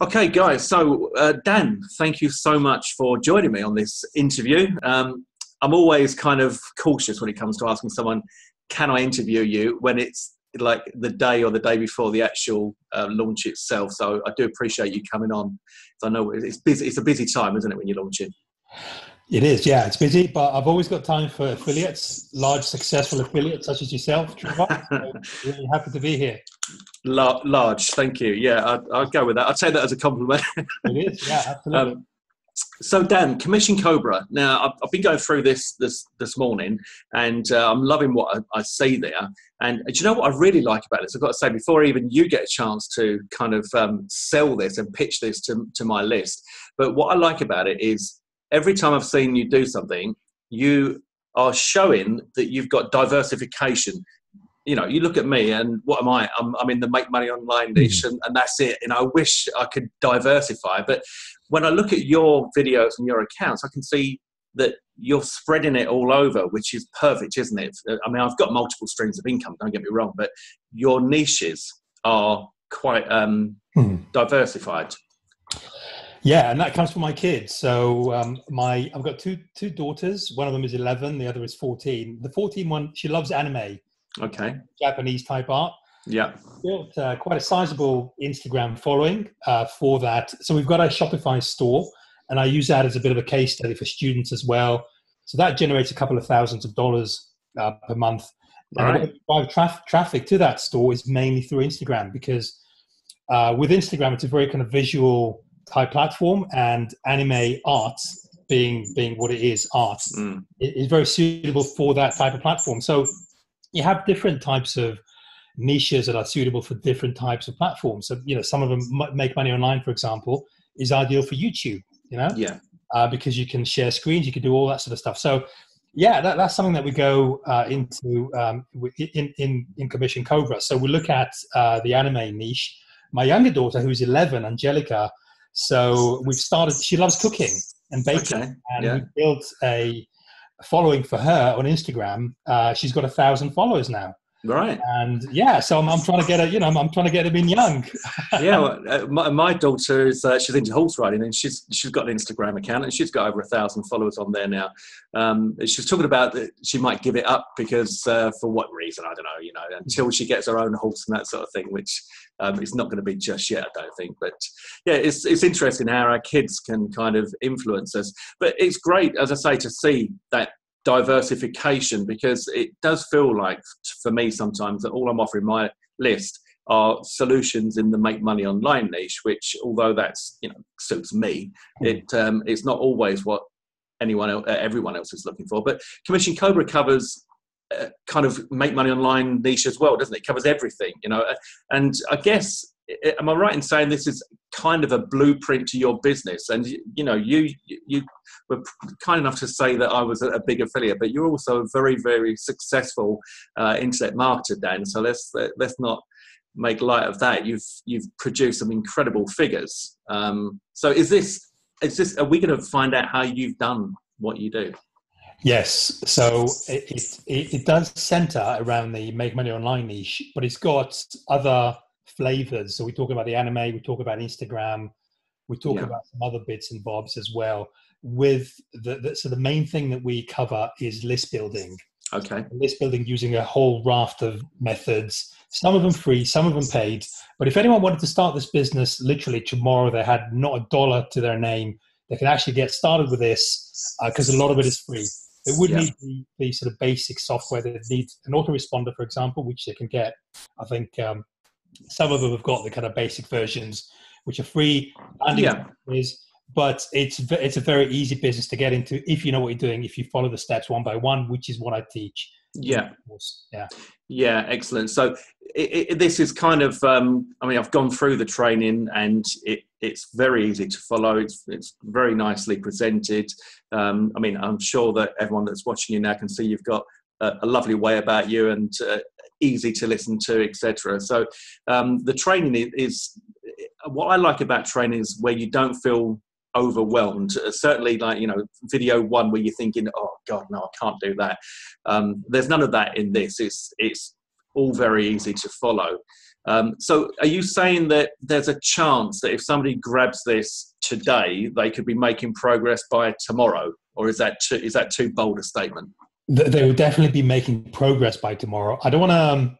Okay, guys. So, Dan, thank you so much for joining me on this interview. I'm always kind of cautious when it comes to asking someone, "Can I interview you?" when it's like the day or the day before the actual launch itself. So, I do appreciate you coming on. So I know it's busy. It's a busy time, isn't it, when you're launching? It is, yeah, it's busy, but I've always got time for affiliates, large successful affiliates such as yourself, Trevor. So really happy to be here. Large, thank you. Yeah, I'll go with that. I'd say that as a compliment. It is, yeah, absolutely. So Dan, Commission Cobra. Now I've been going through this morning, and I'm loving what I see there. And do you know what I really like about this? I've got to say, before even you get a chance to kind of sell this and pitch this to my list, but what I like about it is every time I've seen you do something, you are showing that you've got diversification. You know, you look at me and what am I? I'm in the make money online niche, and that's it. And I wish I could diversify. But when I look at your videos and your accounts, I can see that you're spreading it all over, which is perfect, isn't it? I mean, I've got multiple streams of income, don't get me wrong, but your niches are quite diversified. Yeah, and that comes from my kids. So I've got two daughters. One of them is 11, the other is 14. The 14 one, she loves anime. Okay. Japanese type art. Yeah. Built quite a sizable Instagram following for that. So we've got a Shopify store, and I use that as a bit of a case study for students as well. So that generates a couple of thousands of dollars per month. And the way we drive traffic to that store is mainly through Instagram, because with Instagram, it's a very kind of visual type platform, and anime art being what it is, art, is very suitable for that type of platform. So you have different types of niches that are suitable for different types of platforms. So, you know, some of them make money online, for example, is ideal for YouTube, you know, because you can share screens, you can do all that sort of stuff. So yeah, that's something that we go into in Commission Cobra. So we look at the anime niche. My younger daughter, who's 11, Angelica, so we've started, she loves cooking and baking, and we built a following for her on Instagram. She's got 1,000 followers now. Right. And yeah, so I'm trying to get her, you know, I'm trying to get them in young. Yeah, well, my daughter is she's into horse riding, and she's got an Instagram account, and she's got over 1,000 followers on there now. She's talking about that she might give it up because for what reason, I don't know, you know, until she gets her own horse and that sort of thing, which it's not going to be just yet, I don't think. But yeah, it's interesting how our kids can kind of influence us. But it's great, as I say, to see that diversification, because it does feel like, for me sometimes, that all I'm offering my list are solutions in the make money online niche, which, although that's, you know, suits me, it's not always what everyone else is looking for. But Commission Cobra covers kind of make money online niche as well, doesn't it? It covers everything, you know. And I guess, am I right in saying this is kind of a blueprint to your business? And you know, you were kind enough to say that I was a big affiliate, but you're also a very, very successful internet marketer, Dan. So let's not make light of that. You've produced some incredible figures. So is this? Are we going to find out how you've done what you do? Yes. So it does center around the make money online niche, but it's got other flavors. So we talk about the anime, we talk about Instagram, we talk about some other bits and bobs as well. With so the main thing that we cover is list building. Okay. List building using a whole raft of methods, some of them free, some of them paid. But if anyone wanted to start this business literally tomorrow, they had not a dollar to their name, they can actually get started with this because a lot of it is free. It would need the sort of basic software that needs an autoresponder, for example, which they can get. I think some of them have got the kind of basic versions, which are free. But it's a very easy business to get into if you know what you're doing, if you follow the steps one by one, which is what I teach. Yeah, excellent. So this is kind of, I mean, I've gone through the training, and it's very easy to follow. It's very nicely presented. I mean, I'm sure that everyone that's watching you now can see you've got a lovely way about you, and easy to listen to, etc. So the training is what I like about training is where you don't feel overwhelmed. Certainly, like, you know, video one where you're thinking, oh God, no, I can't do that. There's none of that in this. It's all very easy to follow. So are you saying that there's a chance that if somebody grabs this today, they could be making progress by tomorrow? Or is that too bold a statement? They will definitely be making progress by tomorrow. I don't want to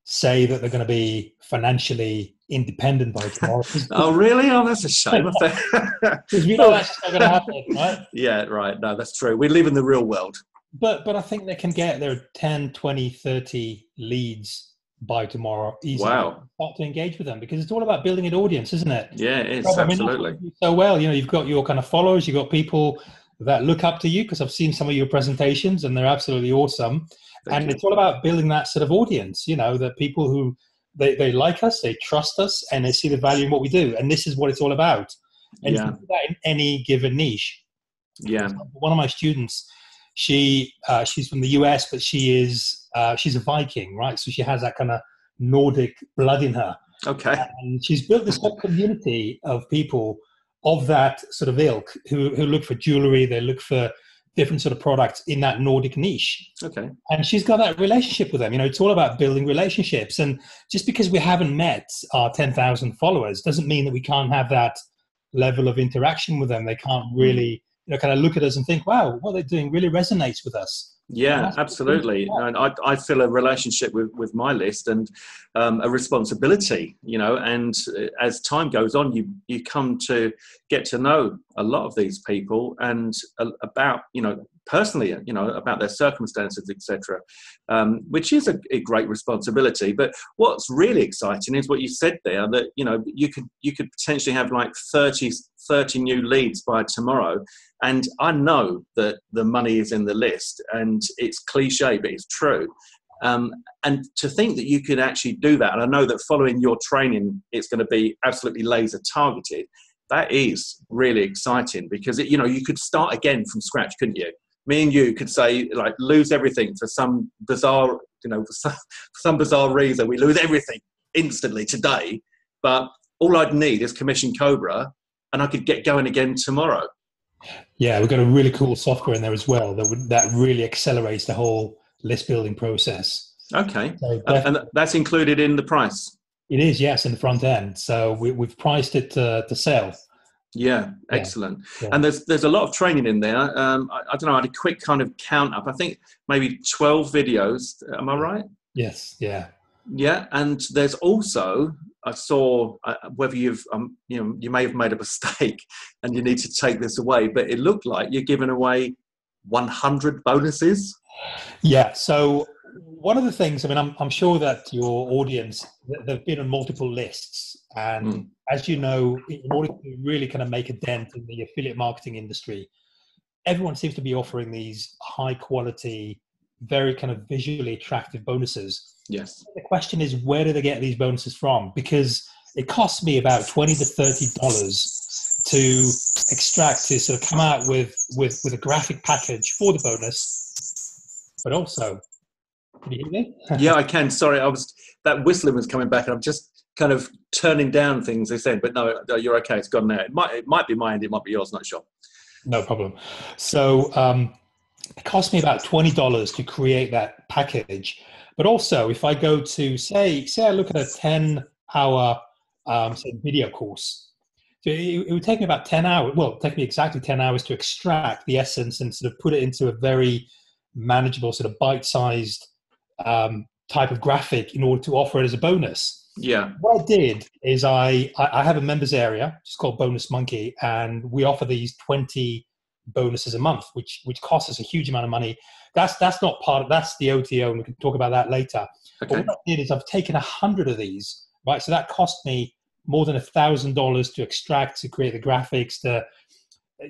say that they're going to be financially independent by tomorrow. Oh, really? Oh, that's a shame. Because we know that's just not going to happen, right? Yeah, right. No, that's true. We live in the real world. But I think they can get their 10, 20, 30 leads by tomorrow easily. Wow. Start to engage with them, because it's all about building an audience, isn't it? Yeah, it is. Trevor, Absolutely. I mean, so well, you've got your kind of followers, you've got people that look up to you, because I've seen some of your presentations and they're absolutely awesome. Thank you. It's all about building that sort of audience, the people who they like us, they trust us, and they see the value in what we do. And this is what it's all about. And you can do that in any given niche. Yeah. One of my students, she's from the US, but she's a Viking, right? So she has that kind of Nordic blood in her. Okay. And she's built this whole community of people of that sort of ilk who look for jewelry, they look for different sort of products in that Nordic niche. Okay. And she's got that relationship with them. It's all about building relationships. And just because we haven't met our 10,000 followers doesn't mean that we can't have that level of interaction with them. They can't really, kind of look at us and think, wow, what they're doing really resonates with us. Yeah, absolutely. And I feel a relationship with my list and a responsibility, and as time goes on, you come to get to know a lot of these people and about, personally, about their circumstances, etc., which is a great responsibility. But what's really exciting is what you said there, that, you could potentially have like 30 new leads by tomorrow. And I know that the money is in the list, and it's cliche, but it's true. And to think that you could actually do that, and I know that following your training, it's going to be absolutely laser targeted. That is really exciting, because you could start again from scratch, couldn't you? Me and you could say, like, lose everything for some bizarre, for some bizarre reason. We lose everything instantly today, but all I'd need is Commission Cobra, and I could get going again tomorrow. Yeah, we've got a really cool software in there as well that really accelerates the whole list building process. Okay, So and that's included in the price? It is, yes, in the front end. So we've priced it to sell. Yeah, excellent. Yeah. And there's a lot of training in there. I don't know, I had a quick kind of count up. I think maybe 12 videos. Am I right? Yes, yeah. Yeah, and there's also, I saw whether you may have made a mistake and you need to take this away, but it looked like you're giving away 100 bonuses. Yeah. So one of the things, I'm sure that your audience, they've been on multiple lists, and as you know, in order to really kind of make a dent in the affiliate marketing industry, everyone seems to be offering these high quality, very kind of visually attractive bonuses. Yes. The question is, where do they get these bonuses from? Because it costs me about $20 to $30 to extract, to sort of come out with a graphic package for the bonus. But also, can you hear me? Yeah, I can. Sorry, that whistling was coming back, and I'm just kind of turning down things they said. But no, you're okay. It's gone now. It might be my end. It might be yours. Not sure. No problem. So it cost me about $20 to create that package. But also, if I go to, say I look at a 10-hour video course, so it would take me about 10 hours. Well, it would take me exactly 10 hours to extract the essence and sort of put it into a very manageable, sort of bite-sized type of graphic in order to offer it as a bonus. Yeah. What I did is I have a members area, it's called Bonus Monkey, and we offer these 20 bonuses a month, which costs us a huge amount of money. That's not that's the OTO, and we can talk about that later. Okay. But what I did is I've taken 100 of these, right? So that cost me more than $1,000 to extract, to create the graphics, to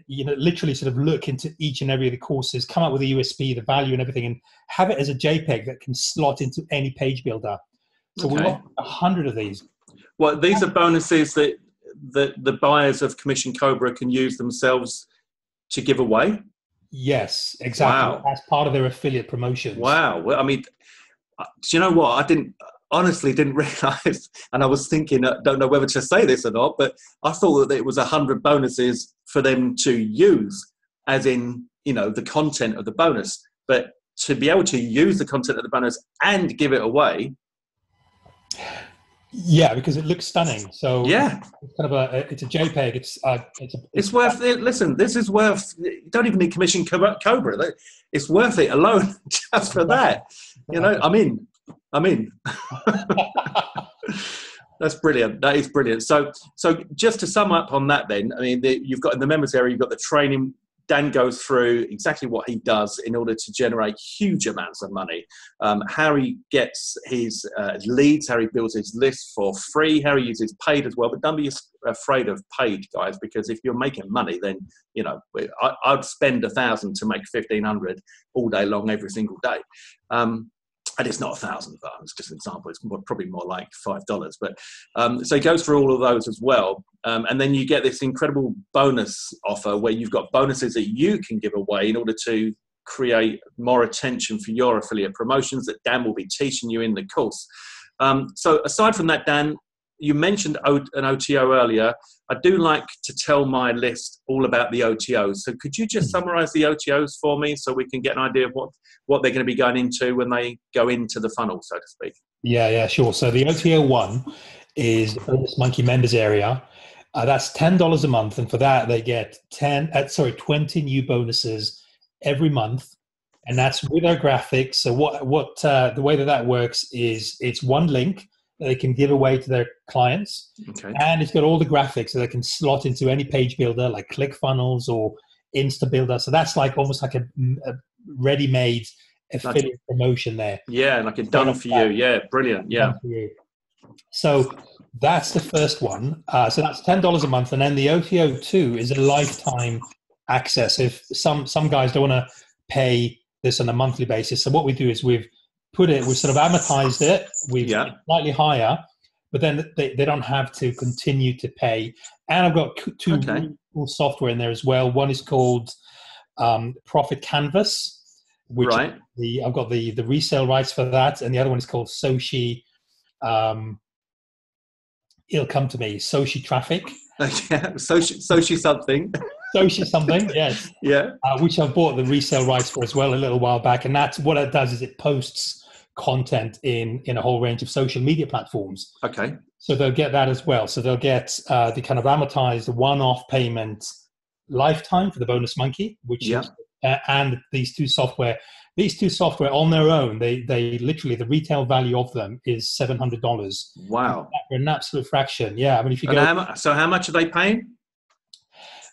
literally sort of look into each and every of the courses, come up with a USP, the value and everything, and have it as a JPEG that can slot into any page builder. So we want 100 of these. Well, these are bonuses that the buyers of Commission Cobra can use themselves to give away? Yes, exactly. Wow. As part of their affiliate promotions. Wow. Well, do you know what? I honestly didn't realize, and I was thinking, I don't know whether to say this or not, but I thought that it was 100 bonuses for them to use, as in, the content of the bonus. But to be able to use the content of the bonus and give it away. Yeah, because it looks stunning. So Yeah, it's kind of it's a JPEG. it's worth it. Listen, this is worth. You don't even need commission Cobra. It's worth it alone just for that. You know, I'm in. That's brilliant. That is brilliant. So just to sum up on that, then, I mean, you've got in the members area, you've got the training. Dan goes through exactly what he does in order to generate huge amounts of money, how he gets his leads, how he builds his list for free, how he uses paid as well. But don't be afraid of paid, guys, because if you're making money, then, you know, I'd spend 1,000 to make 1,500 all day long, every single day. And it's not 1,000, but it's just an example. It's probably more like $5. But so he goes through all of those as well. And then you get this incredible bonus offer where you've got bonuses that you can give away in order to create more attention for your affiliate promotions that Dan will be teaching you in the course. So aside from that, Dan, you mentioned an OTO earlier. I do like to tell my list all about the OTOs. So could you just summarize the OTOs for me so we can get an idea of what they're going to be going into when they go into the funnel, so to speak? Yeah, sure. So the OTO 1 is the Bonus Monkey members area. That's $10 a month. And for that, they get 20 new bonuses every month. And that's with our graphics. So the way that works is it's one link that they can give away to their clients. Okay. And it's got all the graphics that they can slot into any page builder like ClickFunnels or Instabuilder. So that's like almost like a ready-made affiliate promotion there. Yeah, like a done for you. Yeah, brilliant. Yeah. So that's the first one. So that's $10 a month. And then the OTO 2 is a lifetime access. If some guys don't want to pay this on a monthly basis. So what we do is we've sort of amortized it. We've slightly higher, but then they don't have to continue to pay. And I've got two really cool software in there as well. One is called Profit Canvas, which I've got the resale rights for that, and the other one is called Sochi. It'll come to me. Sochi Traffic. Sochi something. Sochi something, yes. Yeah. Which I've bought the resale rights for as well a little while back, and that's what it does is it posts content in a whole range of social media platforms. Okay. So they'll get that as well. So they'll get the kind of amortized one-off payment lifetime for the Bonus Monkey, which is, and these two software on their own, they literally, the retail value of them is $700. Wow. For an absolute fraction. Yeah. I mean, if you so how much are they paying?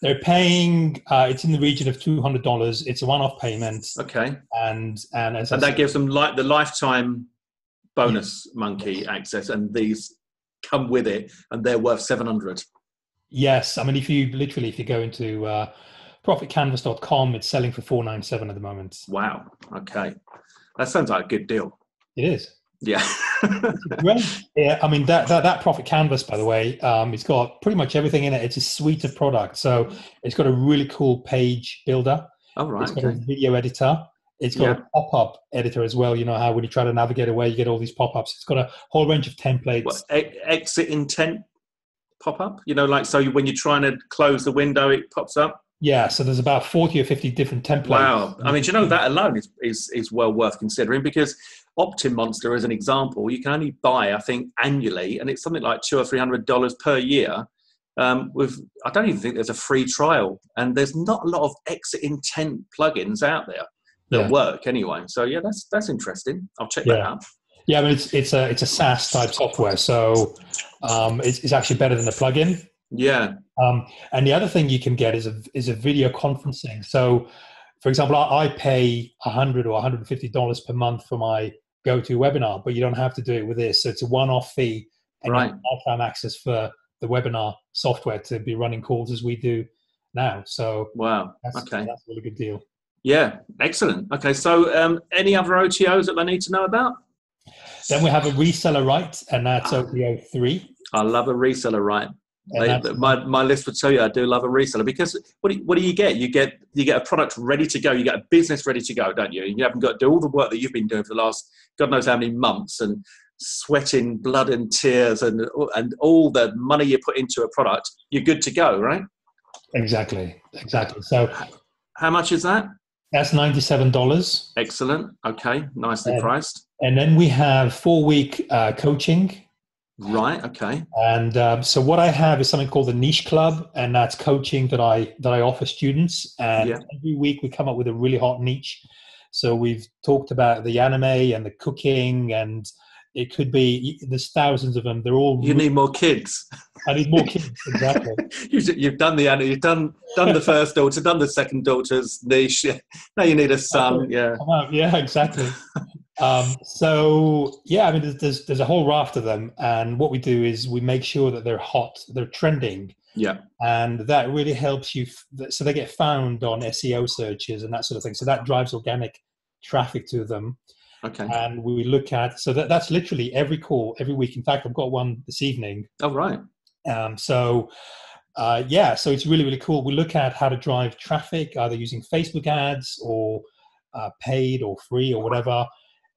They're paying, it's in the region of $200. It's a one-off payment. Okay. And that gives them the lifetime Bonus Monkey access, and these come with it, and they're worth $700. Yes. I mean, if you go into profitcanvas.com, it's selling for $497 at the moment. Wow. Okay. That sounds like a good deal. It is. Yeah. Great. Yeah, I mean, that Profit Canvas, by the way, it's got pretty much everything in it. It's a suite of products. So it's got a really cool page builder. Oh, right. It's got a video editor. It's got a pop-up editor as well. You know how when you try to navigate away, you get all these pop-ups. It's got a whole range of templates. Exit intent pop-up? You know, like, so when you're trying to close the window, it pops up? Yeah, so there's about 40 or 50 different templates. Wow. I mean, do you know, that alone is well worth considering, because OptinMonster, as an example, you can only buy, I think, annually, and it's something like $200 or $300 per year. I don't even think there's a free trial, and there's not a lot of exit intent plugins out there that work anyway. So yeah, that's interesting. I'll check that out. Yeah, I mean, it's a SaaS type software, so it's actually better than a plugin. Yeah. And the other thing you can get is a video conferencing. So, for example, I pay $100 or $150 per month for my GoToWebinar, but you don't have to do it with this. So it's a one-off fee and lifetime access for the webinar software to be running calls as we do now. So wow, that's a really good deal. Yeah, excellent. Okay, so any other OTOs that they need to know about? Then we have a reseller right, and that's OTO 3. I love a reseller right. My list would tell you I do love a reseller, because what do you get? You get a product ready to go. You get a business ready to go, don't you? You haven't got to do all the work that you've been doing for the last God knows how many months, and sweating blood and tears and all the money you put into a product. You're good to go, right? Exactly. So how much is that? That's $97. Excellent. Okay, nicely priced. And then we have 4-week coaching. Right. Okay. And so what I have is something called the Niche Club, and that's coaching that I offer students. And Yeah. every week we come up with a really hot niche. So we've talked about the anime and the cooking, and it could be, there's thousands of them. They're all You need more kids. I need more kids, exactly. You've done you've done the first daughter, done the second daughter's niche. Now you need a son. Yeah. Yeah, exactly. So yeah, I mean, there's a whole raft of them, and what we do is we make sure that they're hot, they're trending, Yeah. and that really helps you. So they get found on SEO searches and that sort of thing. So that drives organic traffic to them. Okay. And we look at, so that's literally every call every week. In fact, I've got one this evening. Oh, right. Yeah, so it's really, really cool. We look at how to drive traffic, either using Facebook ads or paid or free or whatever.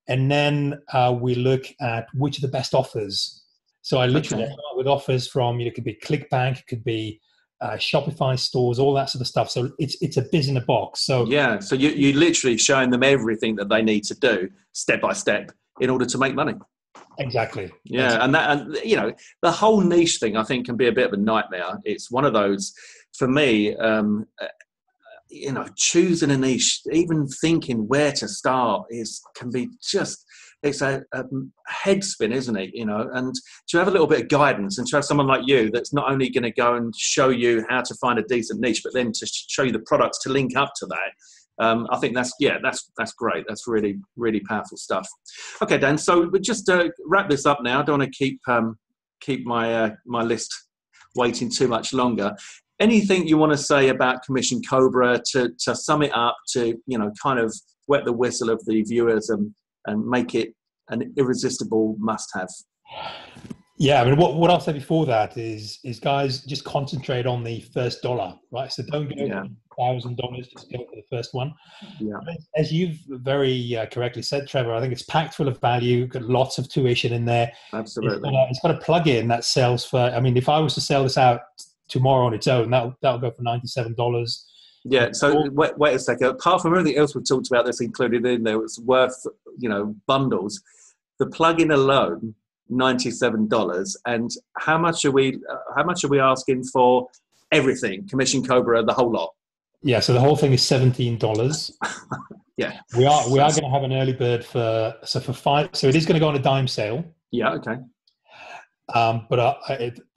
And then we look at which are the best offers. So I literally start with offers from, it could be ClickBank, it could be Shopify stores, all that sort of stuff. So it's a biz in a box. So yeah, so you literally showing them everything that they need to do step by step in order to make money. Exactly. Yeah, and the whole niche thing I think can be a bit of a nightmare. It's one of those for me. Choosing a niche, even thinking where to start can be just, it's a head spin, isn't it? And to have a little bit of guidance and to have someone like you that's not only going to go and show you how to find a decent niche, but then to show you the products to link up to that. I think that's great. That's really, really powerful stuff. Okay, Dan. So we just wrap this up now. I don't want to keep my list waiting too much longer. Anything you want to say about Commission Cobra to sum it up, to kind of wet the whistle of the viewers and make it an irresistible must-have? Yeah, I mean, what I'll say before that is guys, just concentrate on the first dollar, right? So don't go for $1,000, just go for the first one. Yeah. As you've very correctly said, Trevor, I think it's packed full of value, got lots of tuition in there. Absolutely. It's got a plug-in that sells for, I mean, if I was to sell this out tomorrow on its own, that'll go for $97. Yeah, so wait a second. Apart from everything else we've talked about that's included in there, it's worth, bundles. The plug-in alone, $97. And how much are we asking for everything? Commission Cobra, the whole lot? Yeah, so the whole thing is $17. Yeah. We are going to have an early bird for five. So it is going to go on a dime sale. Yeah, okay. But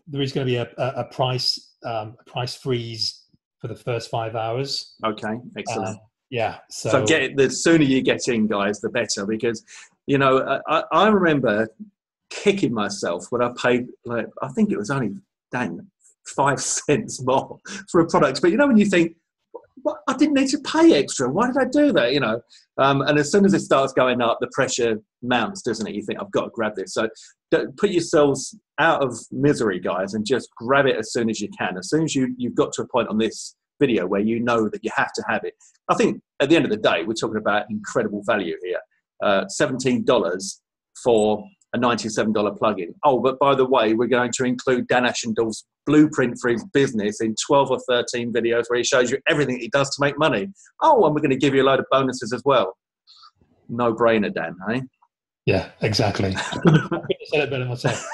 there is going to be a price freeze for the first 5 hours. Okay, excellent. Yeah. So the sooner you get in, guys, the better, because I remember kicking myself when I paid, I think it was only 5 cents more for a product. But when you think, well, I didn't need to pay extra. Why did I do that? And as soon as it starts going up, the pressure mounts, doesn't it? You think, I've got to grab this. So don't put yourselves out of misery, guys, and just grab it as soon as you can. As soon as you've got to a point on this video where you know that you have to have it. I think at the end of the day, we're talking about incredible value here. $17 for a $97 plugin. Oh, but by the way, we're going to include Dan Ashendorf's blueprint for his business in 12 or 13 videos where he shows you everything he does to make money. Oh, and we're going to give you a load of bonuses as well. No brainer, Dan, eh? Yeah, exactly. I couldn't have said it better myself.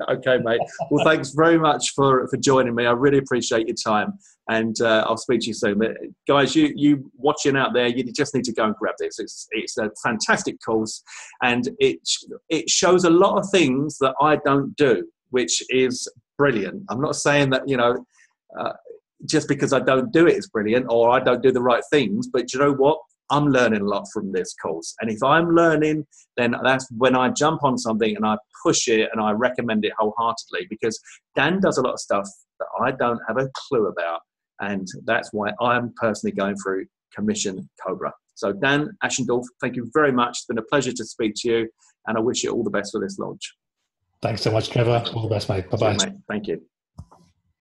Okay, mate. Well, thanks very much for joining me. I really appreciate your time, and I'll speak to you soon. But guys, you watching out there, you just need to go and grab this. It's a fantastic course, and it shows a lot of things that I don't do, which is brilliant. I'm not saying that just because I don't do it is brilliant, or I don't do the right things, but you know what? I'm learning a lot from this course. And if I'm learning, then that's when I jump on something and I push it and I recommend it wholeheartedly, because Dan does a lot of stuff that I don't have a clue about. And that's why I'm personally going through Commission Cobra. So Dan Ashendorf, thank you very much. It's been a pleasure to speak to you, and I wish you all the best for this launch. Thanks so much, Trevor. All the best, mate. Bye-bye. Mate. Thank you.